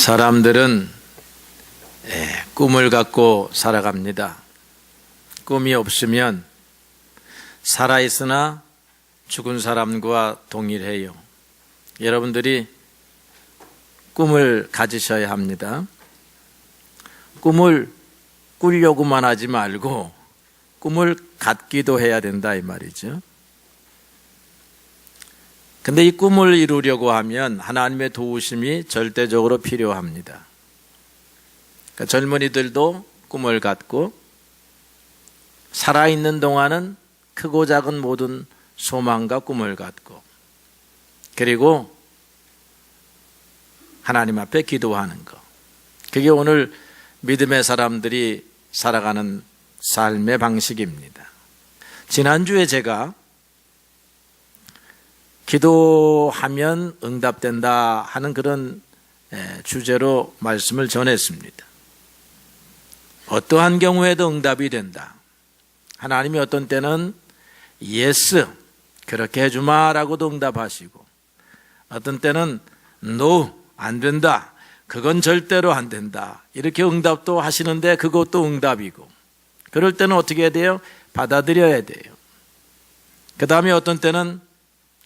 사람들은 꿈을 갖고 살아갑니다. 꿈이 없으면 살아있으나 죽은 사람과 동일해요. 여러분들이 꿈을 가지셔야 합니다. 꿈을 꾸려고만 하지 말고 꿈을 갖기도 해야 된다 이 말이죠. 근데 이 꿈을 이루려고 하면 하나님의 도우심이 절대적으로 필요합니다. 그러니까 젊은이들도 꿈을 갖고 살아있는 동안은 크고 작은 모든 소망과 꿈을 갖고, 그리고 하나님 앞에 기도하는 것, 그게 오늘 믿음의 사람들이 살아가는 삶의 방식입니다. 지난주에 제가 기도하면 응답된다 하는 그런 주제로 말씀을 전했습니다. 어떠한 경우에도 응답이 된다. 하나님이 어떤 때는 예스, 그렇게 해주마 라고도 응답하시고, 어떤 때는 노, 안 된다, 그건 절대로 안 된다, 이렇게 응답도 하시는데 그것도 응답이고, 그럴 때는 어떻게 해야 돼요? 받아들여야 돼요. 그 다음에 어떤 때는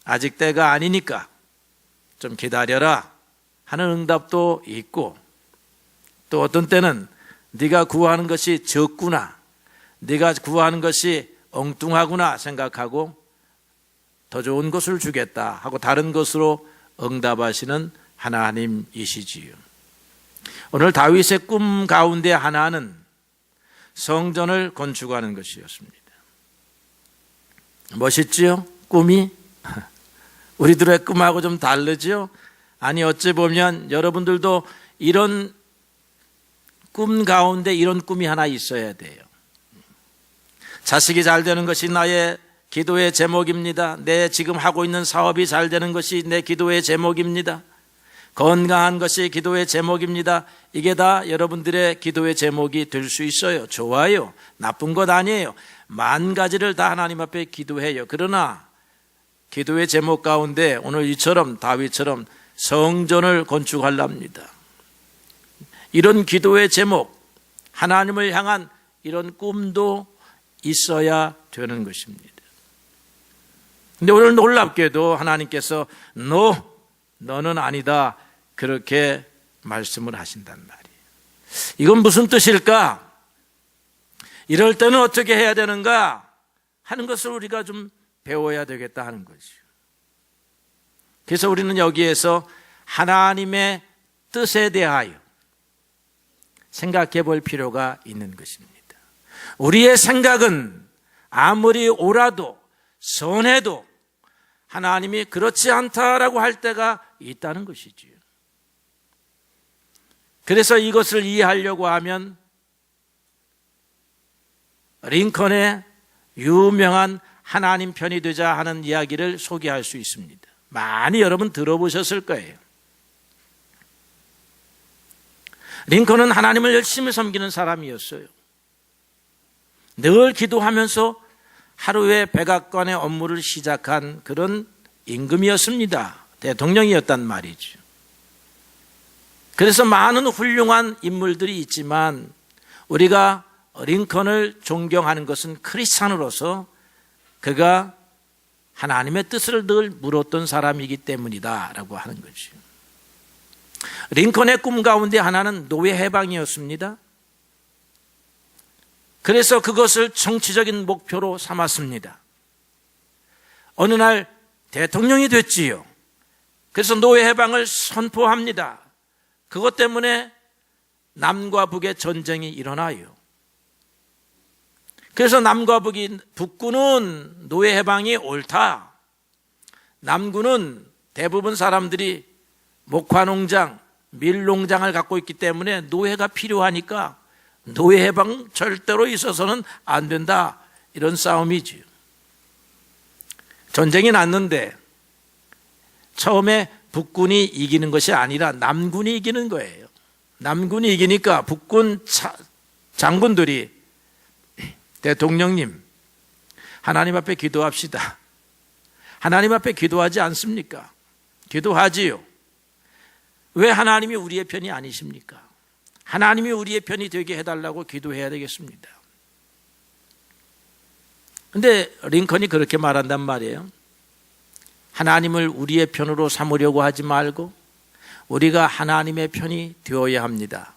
아직 때가 아니니까 좀 기다려라 하는 응답도 있고, 또 어떤 때는 네가 구하는 것이 적구나, 네가 구하는 것이 엉뚱하구나 생각하고 더 좋은 것을 주겠다 하고 다른 것으로 응답하시는 하나님이시지요. 오늘 다윗의 꿈 가운데 하나는 성전을 건축하는 것이었습니다. 멋있지요? 꿈이? 우리들의 꿈하고 좀 다르죠? 아니, 어찌 보면 여러분들도 이런 꿈 가운데 이런 꿈이 하나 있어야 돼요. 자식이 잘 되는 것이 나의 기도의 제목입니다. 내 지금 하고 있는 사업이 잘 되는 것이 내 기도의 제목입니다. 건강한 것이 기도의 제목입니다. 이게 다 여러분들의 기도의 제목이 될 수 있어요. 좋아요. 나쁜 것 아니에요. 만 가지를 다 하나님 앞에 기도해요. 그러나 기도의 제목 가운데 오늘 이처럼 다윗처럼 성전을 건축하랍니다. 이런 기도의 제목, 하나님을 향한 이런 꿈도 있어야 되는 것입니다. 근데 오늘 놀랍게도 하나님께서 너는 아니다, 그렇게 말씀을 하신단 말이에요. 이건 무슨 뜻일까? 이럴 때는 어떻게 해야 되는가 하는 것을 우리가 좀 배워야 되겠다 하는 거죠. 그래서 우리는 여기에서 하나님의 뜻에 대하여 생각해 볼 필요가 있는 것입니다. 우리의 생각은 아무리 옳아도 선해도 하나님이 그렇지 않다라고 할 때가 있다는 것이지요. 그래서 이것을 이해하려고 하면 링컨의 유명한 하나님 편이 되자 하는 이야기를 소개할 수 있습니다. 많이 여러분 들어보셨을 거예요. 링컨은 하나님을 열심히 섬기는 사람이었어요. 늘 기도하면서 하루에 백악관의 업무를 시작한 그런 임금이었습니다. 대통령이었단 말이죠. 그래서 많은 훌륭한 인물들이 있지만 우리가 링컨을 존경하는 것은 크리스찬으로서 그가 하나님의 뜻을 늘 물었던 사람이기 때문이다 라고 하는 거죠. 링컨의 꿈 가운데 하나는 노예 해방이었습니다. 그래서 그것을 정치적인 목표로 삼았습니다. 어느 날 대통령이 됐지요. 그래서 노예 해방을 선포합니다. 그것 때문에 남과 북의 전쟁이 일어나요. 그래서 남과 북군은 노예 해방이 옳다, 남군은 대부분 사람들이 목화농장, 밀농장을 갖고 있기 때문에 노예가 필요하니까 노예 해방 절대로 있어서는 안 된다, 이런 싸움이지요. 전쟁이 났는데 처음에 북군이 이기는 것이 아니라 남군이 이기는 거예요. 남군이 이기니까 북군 장군들이 대통령님, 하나님 앞에 기도합시다. 하나님 앞에 기도하지 않습니까? 기도하지요. 왜 하나님이 우리의 편이 아니십니까? 하나님이 우리의 편이 되게 해달라고 기도해야 되겠습니다. 근데 링컨이 그렇게 말한단 말이에요. 하나님을 우리의 편으로 삼으려고 하지 말고 우리가 하나님의 편이 되어야 합니다.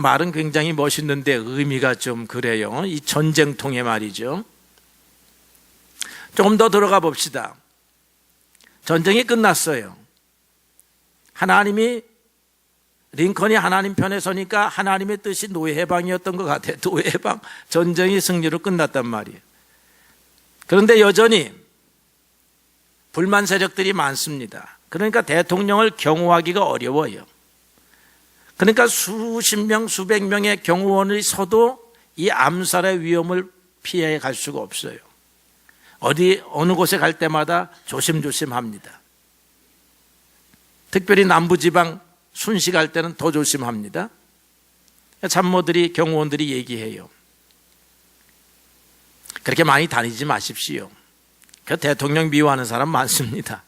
말은 굉장히 멋있는데 의미가 좀 그래요. 이 전쟁통의 말이죠. 조금 더 들어가 봅시다. 전쟁이 끝났어요. 링컨이 하나님 편에 서니까 하나님의 뜻이 노예 해방이었던 것 같아요. 노예 해방, 전쟁이 승리로 끝났단 말이에요. 그런데 여전히 불만 세력들이 많습니다. 그러니까 대통령을 경호하기가 어려워요. 그러니까 수십 명, 수백 명의 경호원이 서도 이 암살의 위험을 피해 갈 수가 없어요. 어느 곳에 갈 때마다 조심조심합니다. 특별히 남부지방 순시 갈 때는 더 조심합니다. 참모들이, 경호원들이 얘기해요. 그렇게 많이 다니지 마십시오. 그 대통령 미워하는 사람 많습니다.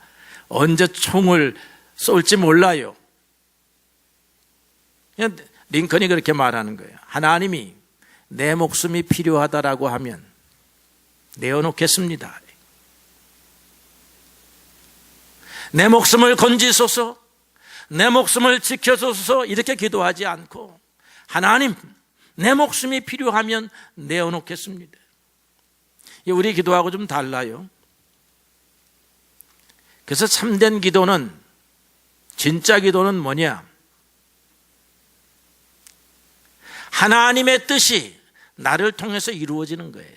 언제 총을 쏠지 몰라요. 링컨이 그렇게 말하는 거예요. 하나님이 내 목숨이 필요하다라고 하면 내어놓겠습니다. 내 목숨을 건지소서, 내 목숨을 지켜소서 이렇게 기도하지 않고 하나님 내 목숨이 필요하면 내어놓겠습니다. 우리 기도하고 좀 달라요. 그래서 참된 기도는, 진짜 기도는 뭐냐? 하나님의 뜻이 나를 통해서 이루어지는 거예요.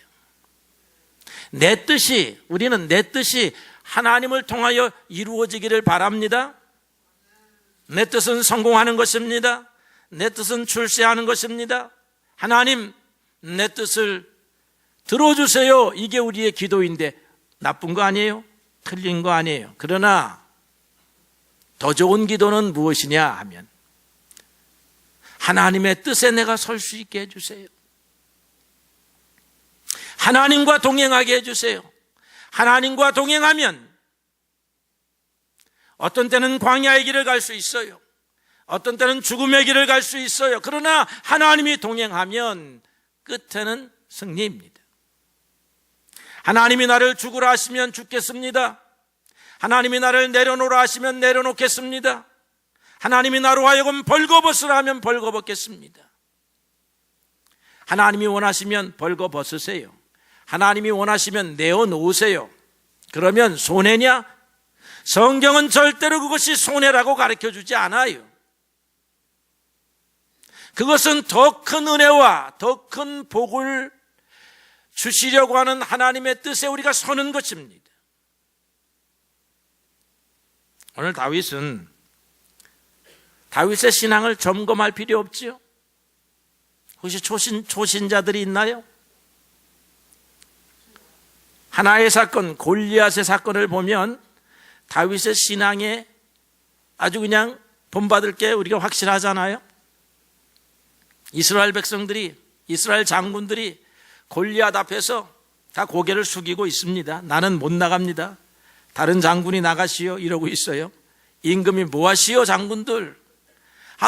우리는 내 뜻이 하나님을 통하여 이루어지기를 바랍니다. 내 뜻은 성공하는 것입니다. 내 뜻은 출세하는 것입니다. 하나님, 내 뜻을 들어주세요. 이게 우리의 기도인데 나쁜 거 아니에요? 틀린 거 아니에요. 그러나 더 좋은 기도는 무엇이냐 하면 하나님의 뜻에 내가 설 수 있게 해주세요. 하나님과 동행하게 해주세요. 하나님과 동행하면 어떤 때는 광야의 길을 갈 수 있어요. 어떤 때는 죽음의 길을 갈 수 있어요. 그러나 하나님이 동행하면 끝에는 승리입니다. 하나님이 나를 죽으라 하시면 죽겠습니다. 하나님이 나를 내려놓으라 하시면 내려놓겠습니다. 하나님이 나로 하여금 벌거벗으라 하면 벌거벗겠습니다. 하나님이 원하시면 벌거벗으세요. 하나님이 원하시면 내어놓으세요. 그러면 손해냐? 성경은 절대로 그것이 손해라고 가르쳐주지 않아요. 그것은 더 큰 은혜와 더 큰 복을 주시려고 하는 하나님의 뜻에 우리가 서는 것입니다. 오늘 다윗의 신앙을 점검할 필요 없지요? 혹시 초신자들이 있나요? 하나의 사건, 골리앗의 사건을 보면 다윗의 신앙에 아주 그냥 본받을 게 우리가 확실하잖아요. 이스라엘 백성들이, 이스라엘 장군들이 골리앗 앞에서 다 고개를 숙이고 있습니다. 나는 못 나갑니다. 다른 장군이 나가시오 이러고 있어요. 임금이 뭐 하시오 장군들.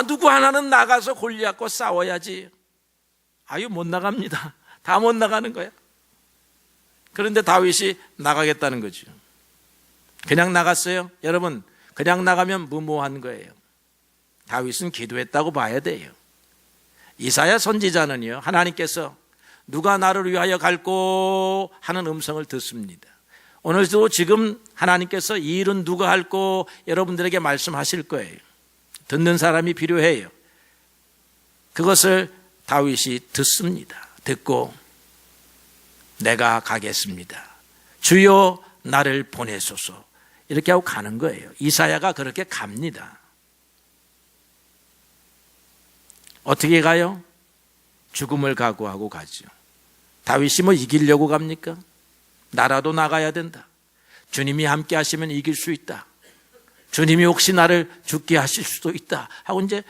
누구 하나는 나가서 골리앗과 싸워야지. 아유 못 나갑니다. 다 못 나가는 거야. 그런데 다윗이 나가겠다는 거죠. 그냥 나갔어요? 여러분, 그냥 나가면 무모한 거예요. 다윗은 기도했다고 봐야 돼요. 이사야 선지자는요, 하나님께서 누가 나를 위하여 갈꼬 하는 음성을 듣습니다. 오늘도 지금 하나님께서 이 일은 누가 할꼬 여러분들에게 말씀하실 거예요. 듣는 사람이 필요해요. 그것을 다윗이 듣습니다. 듣고 내가 가겠습니다. 주여 나를 보내소서. 이렇게 하고 가는 거예요. 이사야가 그렇게 갑니다. 어떻게 가요? 죽음을 각오하고 가죠. 다윗이 뭐 이기려고 갑니까? 나라도 나가야 된다. 주님이 함께 하시면 이길 수 있다. 주님이 혹시 나를 죽게 하실 수도 있다 하고 이제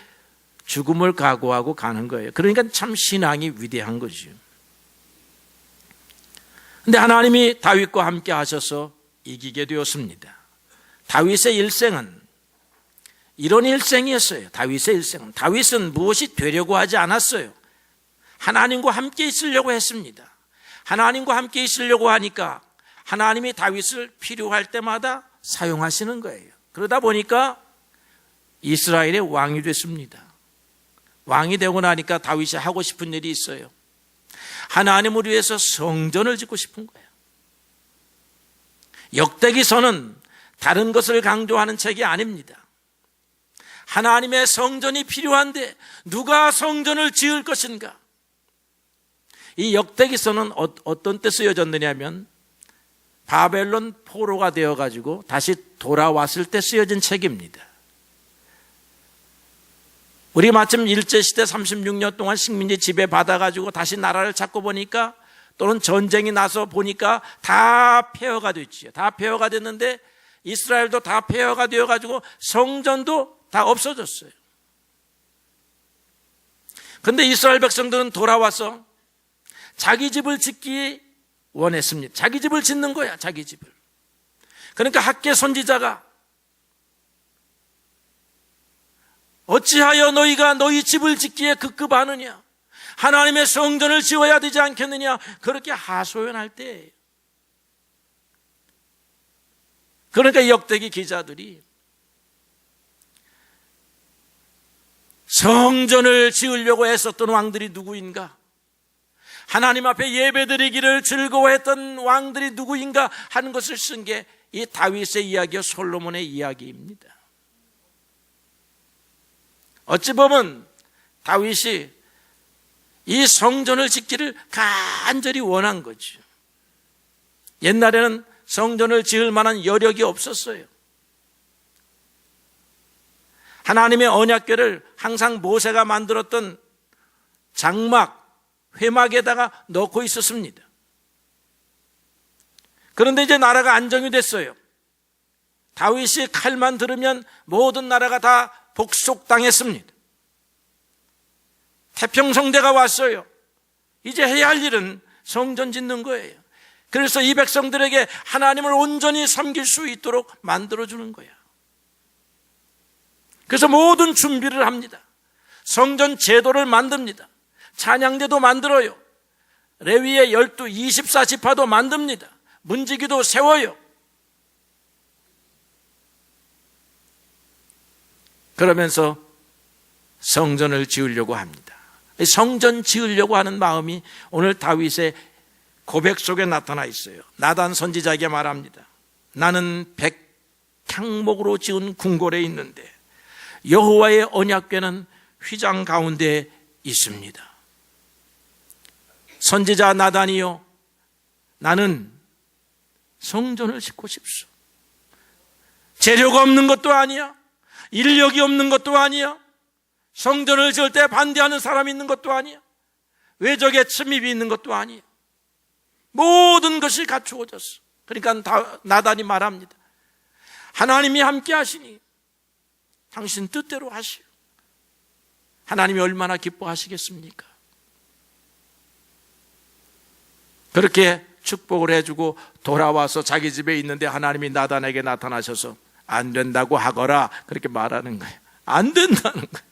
죽음을 각오하고 가는 거예요. 그러니까 참 신앙이 위대한 거죠. 근데 하나님이 다윗과 함께 하셔서 이기게 되었습니다. 다윗의 일생은 이런 일생이었어요. 다윗의 일생은. 다윗은 무엇이 되려고 하지 않았어요. 하나님과 함께 있으려고 했습니다. 하나님과 함께 있으려고 하니까 하나님이 다윗을 필요할 때마다 사용하시는 거예요. 그러다 보니까 이스라엘의 왕이 됐습니다. 왕이 되고 나니까 다윗이 하고 싶은 일이 있어요. 하나님을 위해서 성전을 짓고 싶은 거예요. 역대기서는 다른 것을 강조하는 책이 아닙니다. 하나님의 성전이 필요한데 누가 성전을 지을 것인가? 이 역대기서는 어떤 때 쓰여졌느냐면 바벨론 포로가 되어가지고 다시 돌아왔을 때 쓰여진 책입니다. 우리 마침 일제시대 36년 동안 식민지 지배받아가지고 다시 나라를 찾고 보니까, 또는 전쟁이 나서 보니까 다 폐허가 됐지요. 다 폐허가 됐는데 이스라엘도 다 폐허가 되어가지고 성전도 다 없어졌어요. 그런데 이스라엘 백성들은 돌아와서 자기 집을 짓기 원했습니다. 자기 집을 짓는 거야, 자기 집을. 그러니까 학개 선지자가 어찌하여 너희가 너희 집을 짓기에 급급하느냐? 하나님의 성전을 지어야 되지 않겠느냐? 그렇게 하소연할 때예요. 그러니까 역대기 기자들이 성전을 지으려고 애썼던 왕들이 누구인가? 하나님 앞에 예배드리기를 즐거워했던 왕들이 누구인가 하는 것을 쓴 게 이 다윗의 이야기와 솔로몬의 이야기입니다. 어찌 보면 다윗이 이 성전을 짓기를 간절히 원한 거죠. 옛날에는 성전을 지을 만한 여력이 없었어요. 하나님의 언약궤를 항상 모세가 만들었던 장막, 회막에다가 넣고 있었습니다. 그런데 이제 나라가 안정이 됐어요. 다윗이 칼만 들으면 모든 나라가 다 복속당했습니다. 태평성대가 왔어요. 이제 해야 할 일은 성전 짓는 거예요. 그래서 이 백성들에게 하나님을 온전히 섬길 수 있도록 만들어주는 거야. 그래서 모든 준비를 합니다. 성전 제도를 만듭니다. 찬양대도 만들어요. 레위의 24지파도 만듭니다. 문지기도 세워요. 그러면서 성전을 지으려고 합니다. 성전 지으려고 하는 마음이 오늘 다윗의 고백 속에 나타나 있어요. 나단 선지자에게 말합니다. 나는 백향목으로 지은 궁궐에 있는데 여호와의 언약궤는 휘장 가운데 있습니다. 선지자 나단이요, 나는 성전을 짓고 싶소. 재료가 없는 것도 아니야. 인력이 없는 것도 아니야. 성전을 지을 때 반대하는 사람이 있는 것도 아니야. 외적의 침입이 있는 것도 아니야. 모든 것이 갖추어졌어. 그러니까 나단이 말합니다. 하나님이 함께 하시니 당신 뜻대로 하시오. 하나님이 얼마나 기뻐하시겠습니까? 그렇게 축복을 해주고 돌아와서 자기 집에 있는데 하나님이 나단에게 나타나셔서 안 된다고 하거라, 그렇게 말하는 거예요. 안 된다는 거예요.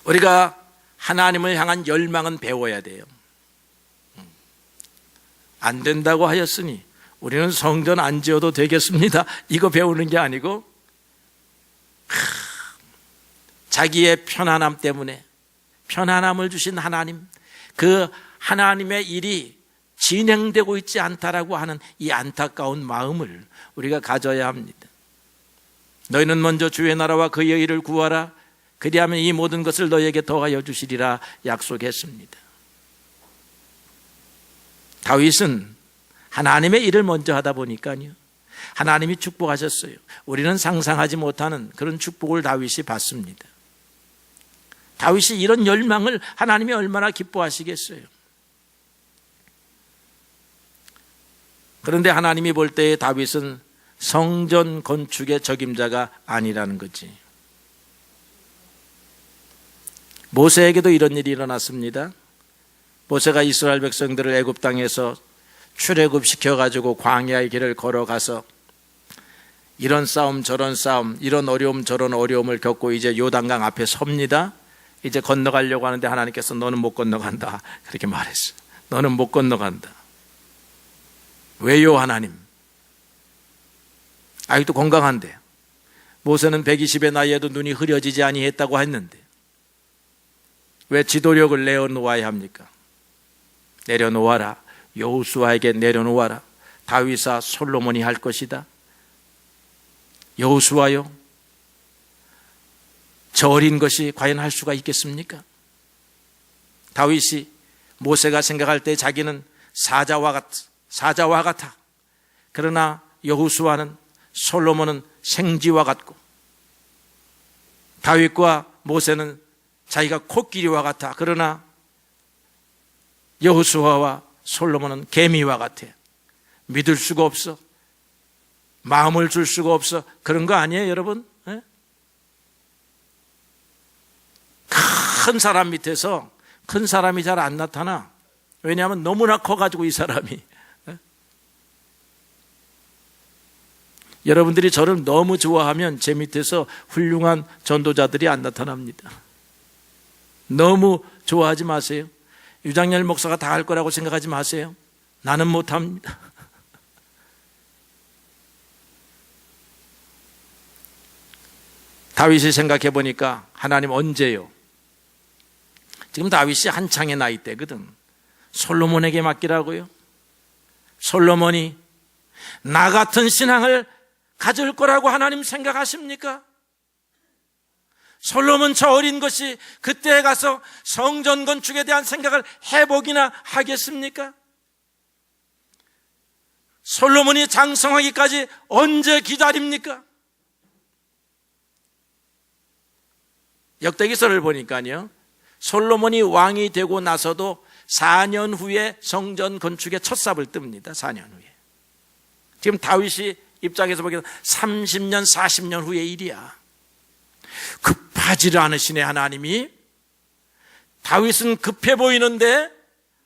우리가 하나님을 향한 열망은 배워야 돼요. 안 된다고 하였으니 우리는 성전 안 지어도 되겠습니다, 이거 배우는 게 아니고, 자기의 편안함 때문에 편안함을 주신 하나님, 그 하나님의 일이 진행되고 있지 않다라고 하는 이 안타까운 마음을 우리가 가져야 합니다. 너희는 먼저 주의 나라와 그의 일을 구하라. 그리하면 이 모든 것을 너희에게 더하여 주시리라 약속했습니다. 다윗은 하나님의 일을 먼저 하다 보니까요, 하나님이 축복하셨어요. 우리는 상상하지 못하는 그런 축복을 다윗이 받습니다. 다윗이 이런 열망을 하나님이 얼마나 기뻐하시겠어요. 그런데 하나님이 볼 때에 다윗은 성전 건축의 적임자가 아니라는 거지. 모세에게도 이런 일이 일어났습니다. 모세가 이스라엘 백성들을 애굽 땅에서 출애굽시켜가지고 광야의 길을 걸어가서 이런 싸움 저런 싸움, 이런 어려움 저런 어려움을 겪고 이제 요단강 앞에 섭니다. 이제 건너가려고 하는데 하나님께서 너는 못 건너간다 그렇게 말했어요. 너는 못 건너간다. 왜요 하나님? 아직도 건강한데, 모세는 120의 나이에도 눈이 흐려지지 아니했다고 했는데 왜 지도력을 내려놓아야 합니까? 내려놓아라. 여호수아에게 내려놓아라. 다윗아 솔로몬이 할 것이다. 여호수아요, 저 어린 것이 과연 할 수가 있겠습니까? 다윗이 모세가 생각할 때 자기는 사자와 같아. 그러나 여호수아는, 솔로몬은 생쥐와 같고, 다윗과 모세는 자기가 코끼리와 같아. 그러나 여호수아와 솔로몬은 개미와 같아. 믿을 수가 없어. 마음을 줄 수가 없어. 그런 거 아니에요 여러분? 네? 큰 사람 밑에서 큰 사람이 잘 안 나타나. 왜냐하면 너무나 커가지고 이 사람이. 네? 여러분들이 저를 너무 좋아하면 제 밑에서 훌륭한 전도자들이 안 나타납니다. 너무 좋아하지 마세요. 유장열 목사가 다 할 거라고 생각하지 마세요. 나는 못합니다. 다윗이 생각해 보니까 하나님 언제요? 지금 다윗이 한창의 나이 때거든. 솔로몬에게 맡기라고요? 솔로몬이 나 같은 신앙을 가질 거라고 하나님 생각하십니까? 솔로몬 저 어린 것이 그때에 가서 성전 건축에 대한 생각을 해보기나 하겠습니까? 솔로몬이 장성하기까지 언제 기다립니까? 역대기서를 보니까요, 솔로몬이 왕이 되고 나서도 4년 후에 성전 건축에 첫 삽을 뜹니다. 4년 후에. 지금 다윗이 입장에서 보기에는 30년 40년 후의 일이야. 급하지를 않으시네 하나님이. 다윗은 급해 보이는데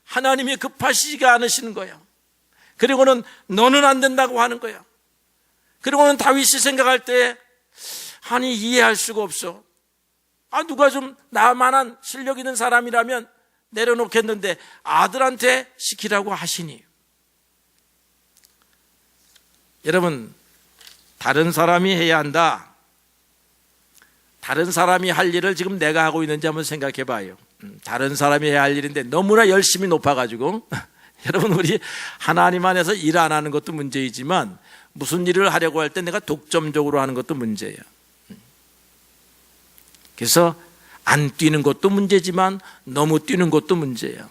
하나님이 급하시지가 않으시는 거예요. 그리고는 너는 안 된다고 하는 거예요. 그리고는 다윗이 생각할 때 아니 이해할 수가 없어. 누가 좀 나만한 실력 있는 사람이라면 내려놓겠는데 아들한테 시키라고 하시니. 여러분, 다른 사람이 해야 한다. 다른 사람이 할 일을 지금 내가 하고 있는지 한번 생각해 봐요. 다른 사람이 해야 할 일인데 너무나 열심히 높아가지고 여러분, 우리 하나님 안에서 일 안 하는 것도 문제이지만 무슨 일을 하려고 할 때 내가 독점적으로 하는 것도 문제예요. 그래서 안 뛰는 것도 문제지만 너무 뛰는 것도 문제예요.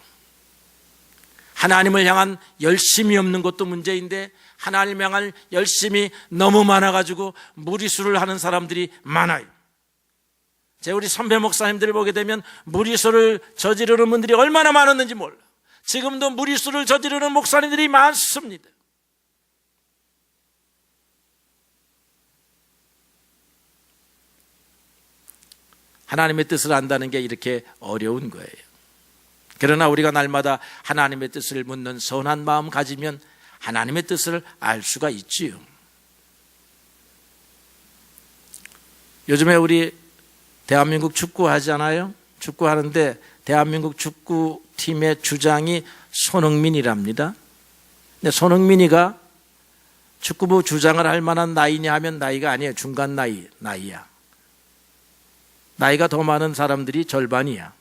하나님을 향한 열심이 없는 것도 문제인데 하나님을 향한 열심이 너무 많아가지고 무리수를 하는 사람들이 많아요. 제가 우리 선배 목사님들을 보게 되면 무리수를 저지르는 분들이 얼마나 많았는지 몰라. 지금도 무리수를 저지르는 목사님들이 많습니다. 하나님의 뜻을 안다는 게 이렇게 어려운 거예요. 그러나 우리가 날마다 하나님의 뜻을 묻는 선한 마음 가지면 하나님의 뜻을 알 수가 있지요. 요즘에 우리 대한민국 축구 하잖아요. 축구하는데 대한민국 축구팀의 주장이 손흥민이랍니다. 근데 손흥민이가 축구부 주장을 할 만한 나이냐 하면 나이가 아니에요. 중간 나이야. 나이가 더 많은 사람들이 절반이야.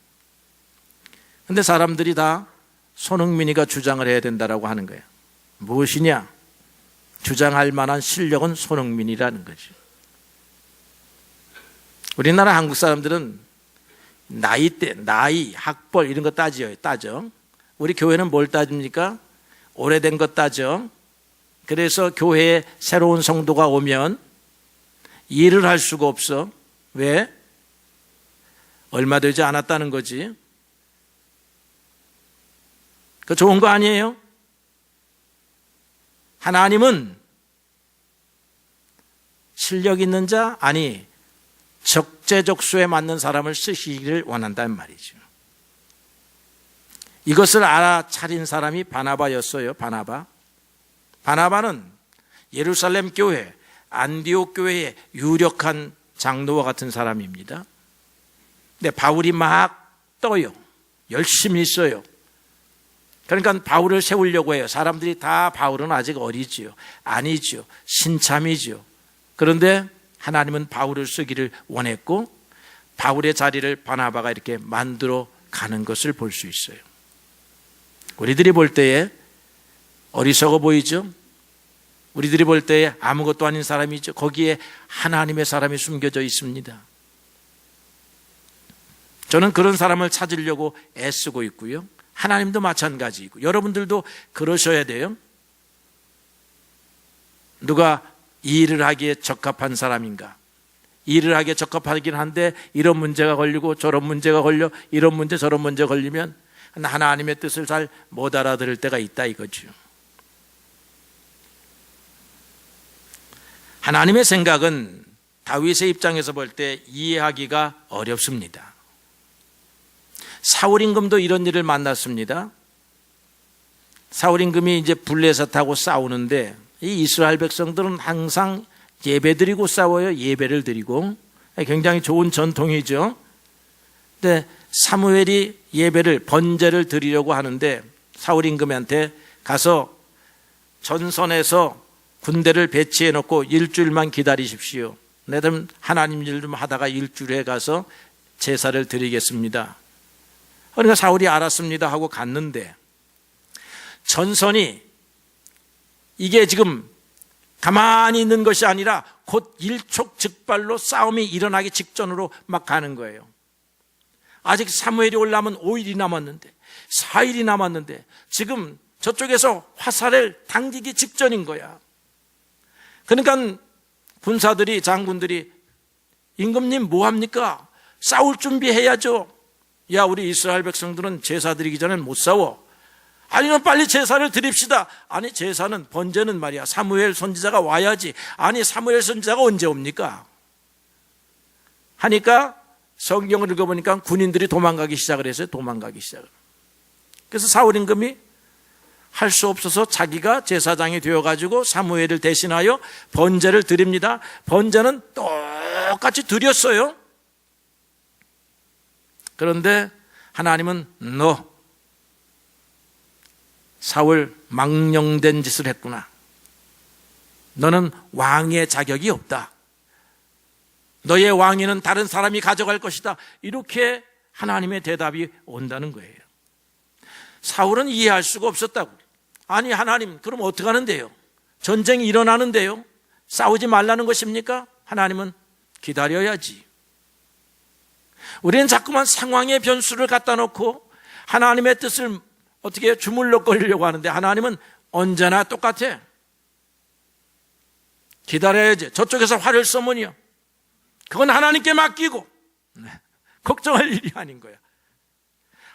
근데 사람들이 다 손흥민이가 주장을 해야 된다라고 하는 거야. 무엇이냐? 주장할 만한 실력은 손흥민이라는 거지. 우리나라 한국 사람들은 나이대, 나이, 학벌 이런 거 따져. 우리 교회는 뭘 따집니까? 오래된 것 따져. 그래서 교회에 새로운 성도가 오면 일을 할 수가 없어. 왜? 얼마 되지 않았다는 거지. 그 좋은 거 아니에요? 하나님은 실력 있는 자, 아니 적재적소에 맞는 사람을 쓰시기를 원한다는 말이죠. 이것을 알아차린 사람이 바나바였어요. 바나바는 예루살렘 교회 안디옥 교회의 유력한 장로와 같은 사람입니다. 근데 바울이 막 떠요. 열심히 써요. 그러니까 바울을 세우려고 해요. 사람들이 다 바울은 아직 어리지요. 아니지요. 신참이지요. 그런데 하나님은 바울을 쓰기를 원했고 바울의 자리를 바나바가 이렇게 만들어 가는 것을 볼 수 있어요. 우리들이 볼 때에 어리석어 보이죠? 우리들이 볼 때에 아무것도 아닌 사람이죠. 거기에 하나님의 사람이 숨겨져 있습니다. 저는 그런 사람을 찾으려고 애쓰고 있고요. 하나님도 마찬가지이고 여러분들도 그러셔야 돼요. 누가 이 일을 하기에 적합한 사람인가? 이 일을 하기에 적합하긴 한데 이런 문제가 걸리고 저런 문제가 걸려 이런 문제 저런 문제 걸리면 하나님의 뜻을 잘 못 알아들을 때가 있다 이거죠. 하나님의 생각은 다윗의 입장에서 볼 때 이해하기가 어렵습니다. 사울 임금도 이런 일을 만났습니다. 사울 임금이 이제 블레셋하고 싸우는데 이 이스라엘 백성들은 항상 예배 드리고 싸워요. 예배를 드리고 굉장히 좋은 전통이죠. 근데 사무엘이 예배를 번제를 드리려고 하는데 사울 임금한테 가서 전선에서 군대를 배치해 놓고 일주일만 기다리십시오. 내가 하나님 일 좀 하다가 일주일에 가서 제사를 드리겠습니다. 그러니까 사울이 알았습니다 하고 갔는데 전선이 이게 지금 가만히 있는 것이 아니라 곧 일촉즉발로 싸움이 일어나기 직전으로 막 가는 거예요. 아직 사무엘이 올라오면 5일이 남았는데 4일이 남았는데 지금 저쪽에서 화살을 당기기 직전인 거야. 그러니까 군사들이 장군들이 임금님 뭐합니까? 싸울 준비해야죠. 야 우리 이스라엘 백성들은 제사 드리기 전엔 못 싸워. 아니면 빨리 제사를 드립시다. 아니 제사는 번제는 말이야 사무엘 선지자가 와야지. 아니 사무엘 선지자가 언제 옵니까? 하니까 성경을 읽어보니까 군인들이 도망가기 시작을 했어요. 도망가기 시작을. 그래서 사울 임금이 할 수 없어서 자기가 제사장이 되어가지고 사무엘을 대신하여 번제를 드립니다. 번제는 똑같이 드렸어요. 그런데 하나님은 너 사울 망령된 짓을 했구나. 너는 왕의 자격이 없다. 너의 왕위는 다른 사람이 가져갈 것이다. 이렇게 하나님의 대답이 온다는 거예요. 사울은 이해할 수가 없었다고. 아니 하나님 그럼 어떻게 하는데요? 전쟁이 일어나는데요? 싸우지 말라는 것입니까? 하나님은 기다려야지. 우리는 자꾸만 상황의 변수를 갖다 놓고 하나님의 뜻을 어떻게 주물럭거리려고 하는데 하나님은 언제나 똑같아. 기다려야지. 저쪽에서 활을 쏘면요 그건 하나님께 맡기고 걱정할 일이 아닌 거야.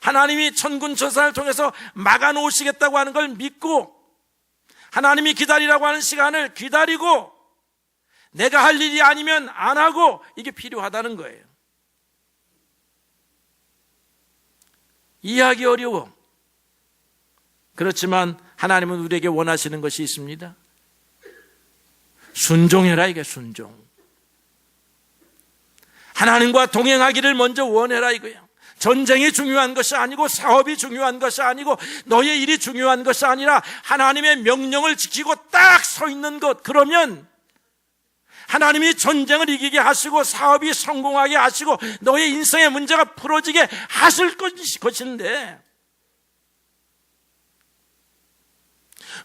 하나님이 천군 천사를 통해서 막아놓으시겠다고 하는 걸 믿고 하나님이 기다리라고 하는 시간을 기다리고 내가 할 일이 아니면 안 하고 이게 필요하다는 거예요. 이해하기 어려워. 그렇지만 하나님은 우리에게 원하시는 것이 있습니다. 순종해라 이게 순종. 하나님과 동행하기를 먼저 원해라 이거야. 전쟁이 중요한 것이 아니고 사업이 중요한 것이 아니고 너의 일이 중요한 것이 아니라 하나님의 명령을 지키고 딱 서 있는 것. 그러면 하나님이 전쟁을 이기게 하시고 사업이 성공하게 하시고 너의 인생의 문제가 풀어지게 하실 것인데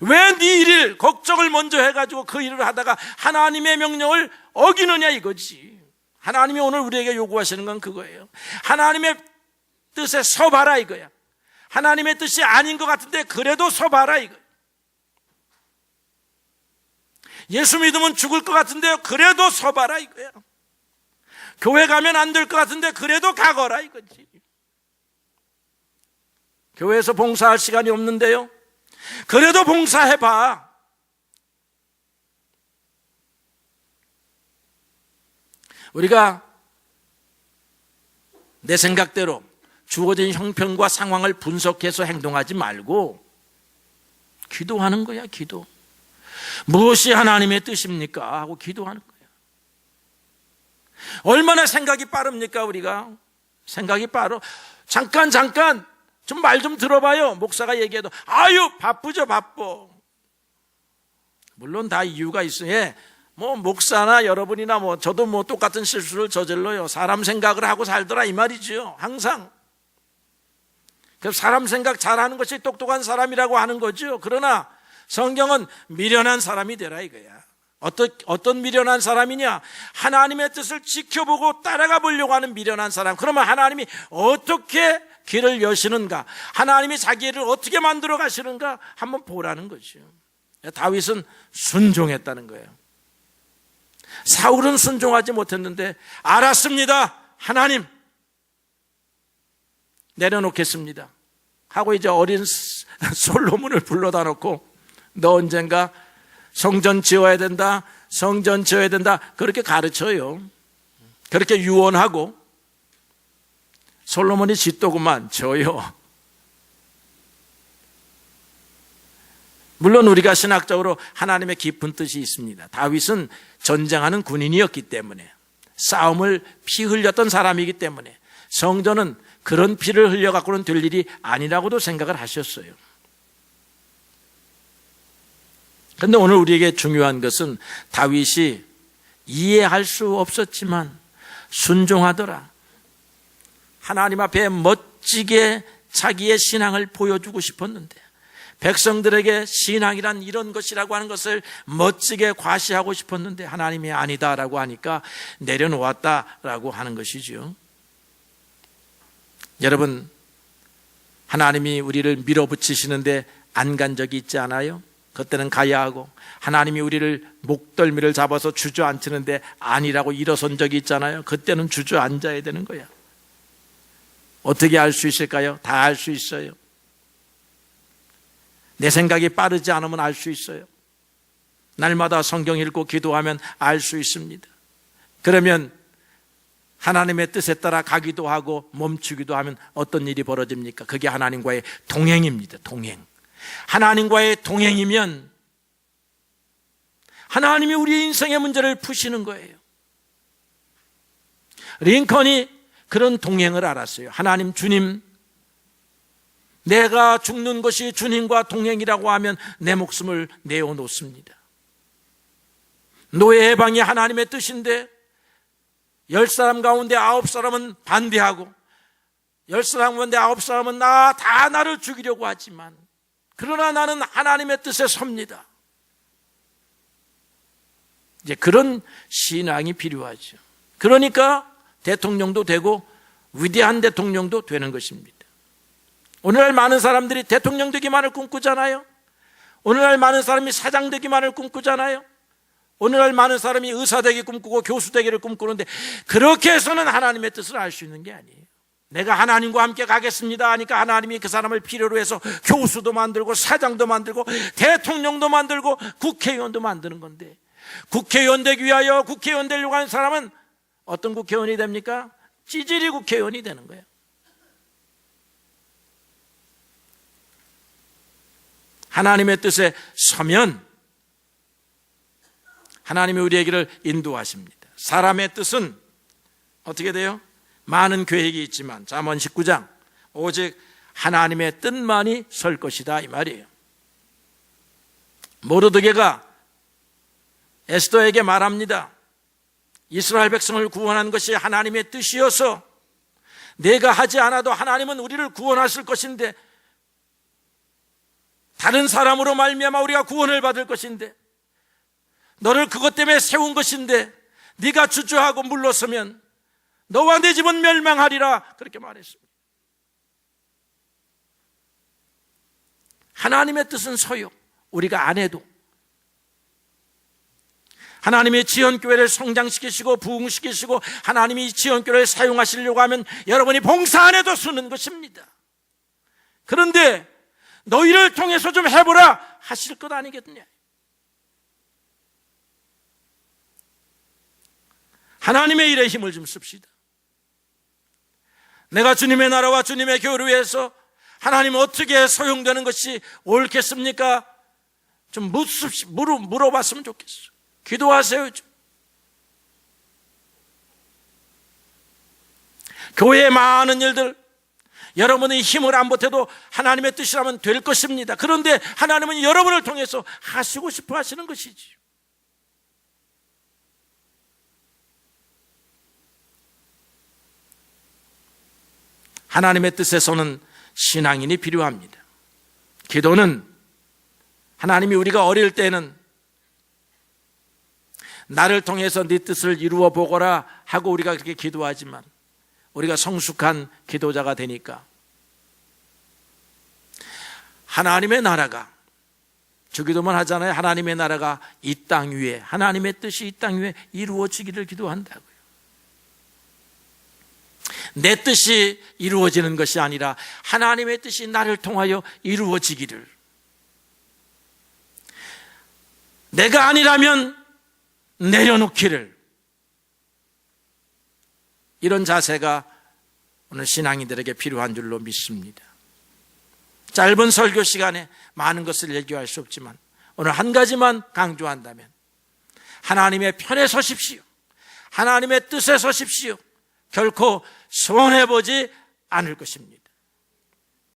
왜 네 일을 걱정을 먼저 해가지고 그 일을 하다가 하나님의 명령을 어기느냐 이거지. 하나님이 오늘 우리에게 요구하시는 건 그거예요. 하나님의 뜻에 서봐라 이거야. 하나님의 뜻이 아닌 것 같은데 그래도 서봐라 이거야. 예수 믿으면 죽을 것 같은데요 그래도 서봐라 이거야. 교회 가면 안 될 것 같은데 그래도 가거라 이거지. 교회에서 봉사할 시간이 없는데요 그래도 봉사해봐. 우리가 내 생각대로 주어진 형편과 상황을 분석해서 행동하지 말고 기도하는 거야. 기도. 무엇이 하나님의 뜻입니까? 하고 기도하는 거예요. 얼마나 생각이 빠릅니까? 우리가 생각이 빠르. 잠깐 좀 말 좀 들어봐요. 목사가 얘기해도 아유 바쁘죠, 바빠. 물론 다 이유가 있어요. 뭐 목사나 여러분이나 뭐 저도 뭐 똑같은 실수를 저질러요. 사람 생각을 하고 살더라 이 말이죠. 항상. 그래서 사람 생각 잘하는 것이 똑똑한 사람이라고 하는 거죠. 그러나 성경은 미련한 사람이 되라 이거야. 어떤 미련한 사람이냐? 하나님의 뜻을 지켜보고 따라가 보려고 하는 미련한 사람. 그러면 하나님이 어떻게 길을 여시는가? 하나님이 자기를 어떻게 만들어 가시는가? 한번 보라는 거죠. 다윗은 순종했다는 거예요. 사울은 순종하지 못했는데 알았습니다. 하나님 내려놓겠습니다 하고 이제 어린 솔로몬을 불러다 놓고 너 언젠가 성전 지어야 된다, 성전 지어야 된다 그렇게 가르쳐요. 그렇게 유언하고 솔로몬이 짓도구만 저요. 물론 우리가 신학적으로 하나님의 깊은 뜻이 있습니다. 다윗은 전쟁하는 군인이었기 때문에, 싸움을 피 흘렸던 사람이기 때문에 성전은 그런 피를 흘려갖고는 될 일이 아니라고도 생각을 하셨어요. 그런데 오늘 우리에게 중요한 것은 다윗이 이해할 수 없었지만 순종하더라. 하나님 앞에 멋지게 자기의 신앙을 보여주고 싶었는데, 백성들에게 신앙이란 이런 것이라고 하는 것을 멋지게 과시하고 싶었는데 하나님이 아니다라고 하니까 내려놓았다라고 하는 것이죠. 여러분, 하나님이 우리를 밀어붙이시는데 안 간 적이 있지 않아요? 그때는 가야 하고, 하나님이 우리를 목덜미를 잡아서 주저앉히는데 아니라고 일어선 적이 있잖아요. 그때는 주저앉아야 되는 거야. 어떻게 알 수 있을까요? 다 알 수 있어요. 내 생각이 빠르지 않으면 알 수 있어요. 날마다 성경 읽고 기도하면 알 수 있습니다. 그러면 하나님의 뜻에 따라 가기도 하고 멈추기도 하면 어떤 일이 벌어집니까? 그게 하나님과의 동행입니다. 동행. 하나님과의 동행이면 하나님이 우리의 인생의 문제를 푸시는 거예요. 링컨이 그런 동행을 알았어요. 하나님, 주님, 내가 죽는 것이 주님과 동행이라고 하면 내 목숨을 내어놓습니다. 노예 해방이 하나님의 뜻인데 10사람 가운데 9사람은 반대하고 10사람 가운데 9사람은 다 나를 죽이려고 하지만, 그러나 나는 하나님의 뜻에 섭니다. 이제 그런 신앙이 필요하죠. 그러니까 대통령도 되고 위대한 대통령도 되는 것입니다. 오늘날 많은 사람들이 대통령 되기만을 꿈꾸잖아요. 오늘날 많은 사람이 사장 되기만을 꿈꾸잖아요. 오늘날 많은 사람이 의사 되기 꿈꾸고 교수 되기를 꿈꾸는데, 그렇게 해서는 하나님의 뜻을 알 수 있는 게 아니에요. 내가 하나님과 함께 가겠습니다 하니까 하나님이 그 사람을 필요로 해서 교수도 만들고 사장도 만들고 대통령도 만들고 국회의원도 만드는 건데, 국회의원 되기 위하여 국회의원 되려고 하는 사람은 어떤 국회의원이 됩니까? 찌질이 국회의원이 되는 거예요. 하나님의 뜻에 서면 하나님이 우리에게를 인도하십니다. 사람의 뜻은 어떻게 돼요? 많은 계획이 있지만, 잠언 19장 오직 하나님의 뜻만이 설 것이다 이 말이에요. 모르드게가 에스더에게 말합니다. 이스라엘 백성을 구원한 것이 하나님의 뜻이어서 내가 하지 않아도 하나님은 우리를 구원하실 것인데, 다른 사람으로 말미암아 우리가 구원을 받을 것인데, 너를 그것 때문에 세운 것인데 네가 주저하고 물러서면 너와 내 집은 멸망하리라, 그렇게 말했습니다. 하나님의 뜻은 서요. 우리가 안 해도 하나님이 지연교회를 성장시키시고 부흥시키시고 하나님이 지연교회를 사용하시려고 하면 여러분이 봉사 안 해도 쓰는 것입니다. 그런데 너희를 통해서 좀 해보라 하실 것 아니겠느냐. 하나님의 일에 힘을 좀 씁시다. 내가 주님의 나라와 주님의 교회를 위해서 하나님 어떻게 소용되는 것이 옳겠습니까? 좀 물어봤으면 좋겠어요. 기도하세요. 좀. 교회의 많은 일들, 여러분의 힘을 안 보태도 하나님의 뜻이라면 될 것입니다. 그런데 하나님은 여러분을 통해서 하시고 싶어 하시는 것이지요. 하나님의 뜻에서는 신앙인이 필요합니다. 기도는 하나님이 우리가 어릴 때는 나를 통해서 네 뜻을 이루어 보거라 하고 우리가 그렇게 기도하지만 우리가 성숙한 기도자가 되니까 하나님의 나라가, 주기도만 하잖아요. 하나님의 나라가 이 땅 위에, 하나님의 뜻이 이 땅 위에 이루어지기를 기도한다고요. 내 뜻이 이루어지는 것이 아니라 하나님의 뜻이 나를 통하여 이루어지기를, 내가 아니라면 내려놓기를, 이런 자세가 오늘 신앙인들에게 필요한 줄로 믿습니다. 짧은 설교 시간에 많은 것을 얘기할 수 없지만 오늘 한 가지만 강조한다면 하나님의 편에 서십시오. 하나님의 뜻에 서십시오. 결코 손해보지 않을 것입니다.